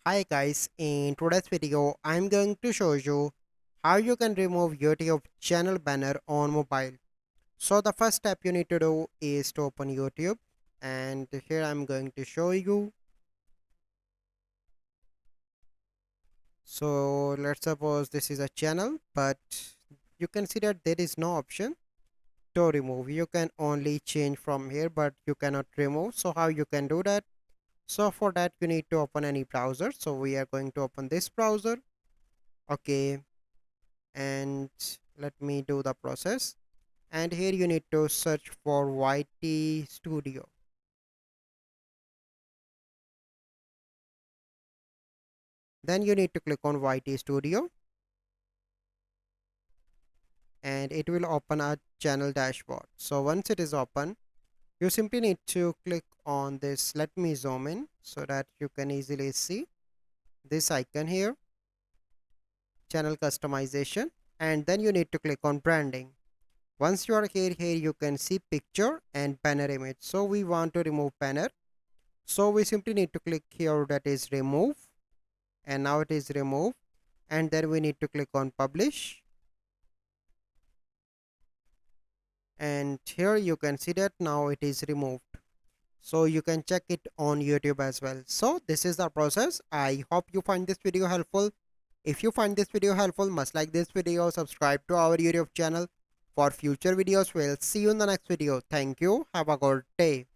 Hi guys, in today's video I'm going to show you how you can remove YouTube channel banner on mobile. So the first step you need to do is to open YouTube, and here I'm going to show you. So let's suppose this is a channel, but you can see that there is no option to remove. You can only change from here, but you cannot remove. So how you can do that? So for that you need to open any browser. So we are going to open this browser. Okay, and let me do the process, and here you need to search for YT Studio. Then you need to click on YT Studio, and it will open a channel dashboard. So once it is open, you simply need to click on this. Let me zoom in so that you can easily see this icon here, channel customization, and then you need to click on branding. Once you are here you can see picture and banner image. So we want to remove banner, so we simply need to click here, that is remove, and now it is removed. And then we need to click on publish, and here you can see that now it is removed. So you can check it on YouTube as well. So this is the process. I hope you find this video helpful. If you find this video helpful, must like this video, subscribe to our YouTube channel for future videos. We'll see you in the next video. Thank you. Have a good day.